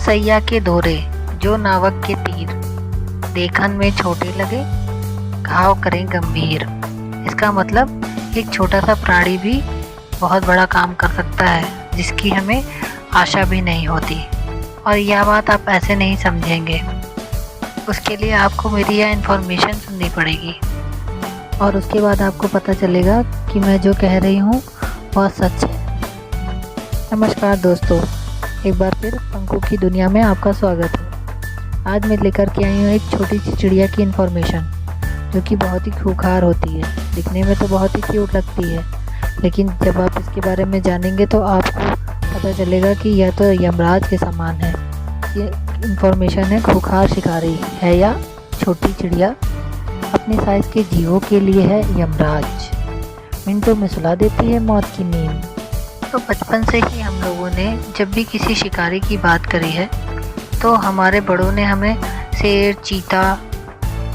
सैया के दौरे जो नावक के तीर, देखन में छोटे लगे घाव करें गंभीर। इसका मतलब एक छोटा सा प्राणी भी बहुत बड़ा काम कर सकता है जिसकी हमें आशा भी नहीं होती। और यह बात आप ऐसे नहीं समझेंगे, उसके लिए आपको मेरी यह इन्फॉर्मेशन सुननी पड़ेगी और उसके बाद आपको पता चलेगा कि मैं जो कह रही हूँ वह सच है। नमस्कार दोस्तों, एक बार फिर पंखों की दुनिया में आपका स्वागत है। आज मैं लेकर के आई हूँ एक छोटी सी चिड़िया की इन्फॉर्मेशन जो कि बहुत ही खूंखार होती है। दिखने में तो बहुत ही क्यूट लगती है, लेकिन जब आप इसके बारे में जानेंगे तो आपको पता चलेगा कि यह तो यमराज के समान है। ये इन्फॉर्मेशन है खूंखार शिकारी है या छोटी चिड़िया अपने साइज़ के जीवों के लिए है यमराज। मिनटों में सुला देती है मौत की नींद। तो बचपन से ही हम लोगों ने जब भी किसी शिकारी की बात करी है तो हमारे बड़ों ने हमें शेर, चीता,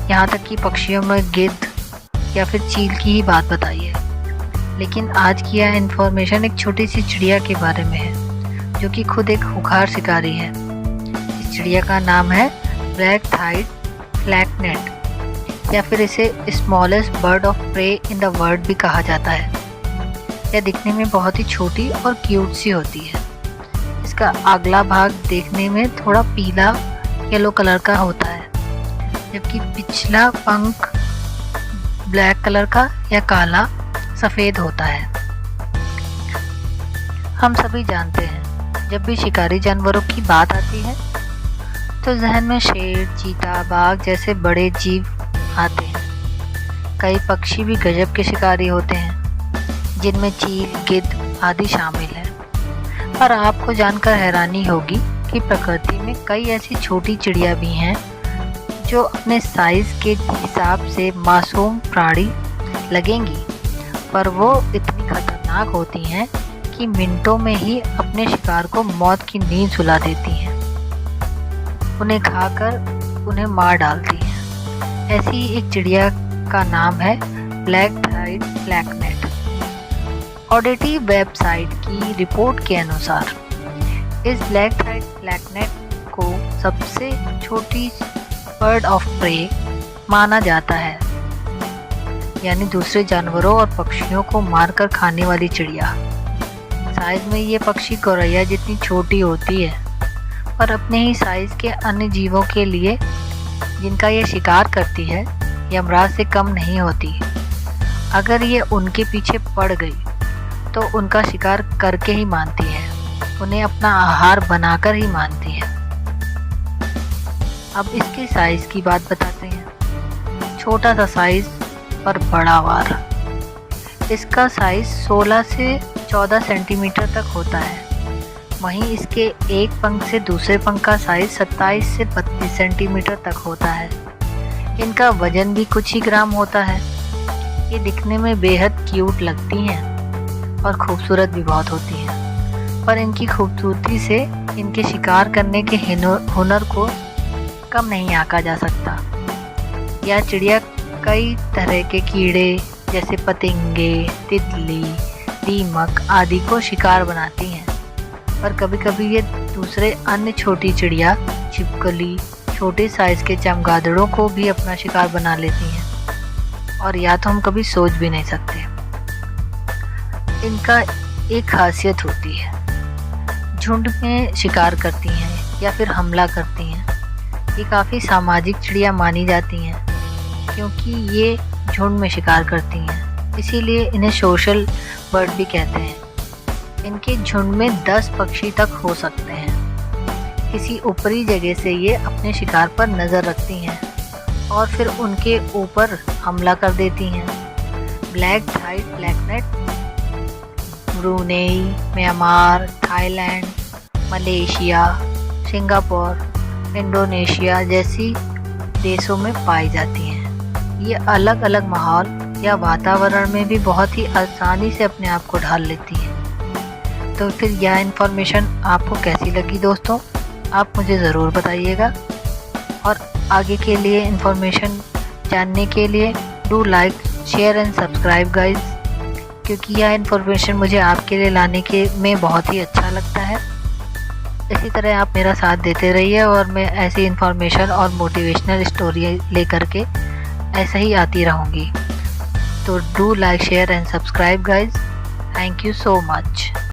यहाँ तक कि पक्षियों में गिद्ध या फिर चील की ही बात बताई है। लेकिन आज की यह इन्फॉर्मेशन एक छोटी सी चिड़िया के बारे में है जो कि खुद एक खूंखार शिकारी है। इस चिड़िया का नाम है ब्लैक थाइड फ्लैकनेट या फिर इसे smallest bird of prey in the world भी कहा जाता है। यह दिखने में बहुत ही छोटी और क्यूट सी होती है। इसका अगला भाग देखने में थोड़ा पीला येलो कलर का होता है, जबकि पिछला पंख ब्लैक कलर का या काला सफ़ेद होता है। हम सभी जानते हैं जब भी शिकारी जानवरों की बात आती है तो जहन में शेर, चीता, बाघ जैसे बड़े जीव आते हैं। कई पक्षी भी गजब के शिकारी होते हैं जिनमें चील, गिद्ध आदि शामिल है। पर आपको जानकर हैरानी होगी कि प्रकृति में कई ऐसी छोटी चिड़िया भी हैं जो अपने साइज के हिसाब से मासूम प्राणी लगेंगी, पर वो इतनी खतरनाक होती हैं कि मिनटों में ही अपने शिकार को मौत की नींद सुला देती हैं, उन्हें खाकर उन्हें मार डालती हैं। ऐसी एक चिड़िया का नाम है ब्लैक थाइड फ्लैकनेट। ऑडिटी वेबसाइट की रिपोर्ट के अनुसार इस ब्लैक थाइड फ्लैकनेट को सबसे छोटी बर्ड ऑफ प्रे माना जाता है, यानी दूसरे जानवरों और पक्षियों को मारकर खाने वाली चिड़िया। साइज में ये पक्षी गौरैया जितनी छोटी होती है, पर अपने ही साइज के अन्य जीवों के लिए जिनका ये शिकार करती है यमराज से कम नहीं होती। अगर ये उनके पीछे पड़ गई तो उनका शिकार करके ही मानती है, उन्हें अपना आहार बनाकर ही मानती है। अब इसके साइज की बात बताते हैं। छोटा सा साइज पर बड़ा वार। इसका साइज 16 से 14 सेंटीमीटर तक होता है। वहीं इसके एक पंख से दूसरे पंख का साइज 27 से 32 सेंटीमीटर तक होता है। इनका वजन भी कुछ ही ग्राम होता है। ये दिखने में बेहद क्यूट लगती हैं और खूबसूरत भी बहुत होती हैं, पर इनकी खूबसूरती से इनके शिकार करने के हुनर को कम नहीं आंका जा सकता। यह चिड़िया कई तरह के कीड़े जैसे पतंगे, तितली, दीमक आदि को शिकार बनाती हैं, पर कभी कभी ये दूसरे अन्य छोटी चिड़िया, छिपकली, छोटे साइज के चमगादड़ों को भी अपना शिकार बना लेती हैं, और या तो हम कभी सोच भी नहीं सकते। इनका एक खासियत होती है, झुंड में शिकार करती हैं या फिर हमला करती हैं। ये काफ़ी सामाजिक चिड़िया मानी जाती हैं क्योंकि ये झुंड में शिकार करती हैं, इसीलिए इन्हें सोशल बर्ड भी कहते हैं। इनके झुंड में 10 पक्षी तक हो सकते हैं। किसी ऊपरी जगह से ये अपने शिकार पर नज़र रखती हैं और फिर उनके ऊपर हमला कर देती हैं। ब्लैक थाइड फ्लैकनेट Brunei, Myanmar, Thailand, Malaysia, Singapore, Indonesia जैसी देशों में पाई जाती हैं। ये अलग अलग माहौल या वातावरण में भी बहुत ही आसानी से अपने आप को ढाल लेती हैं। तो फिर यह इन्फॉर्मेशन आपको कैसी लगी दोस्तों, आप मुझे ज़रूर बताइएगा। और आगे के लिए इन्फॉर्मेशन जानने के लिए do like, share and subscribe guys, क्योंकि यह इन्फॉर्मेशन मुझे आपके लिए लाने के में बहुत ही अच्छा लगता है। इसी तरह आप मेरा साथ देते रहिए और मैं ऐसी इन्फॉर्मेशन और मोटिवेशनल स्टोरी लेकर के ऐसे ही आती रहूँगी। तो do like share and subscribe guys. Thank you so much.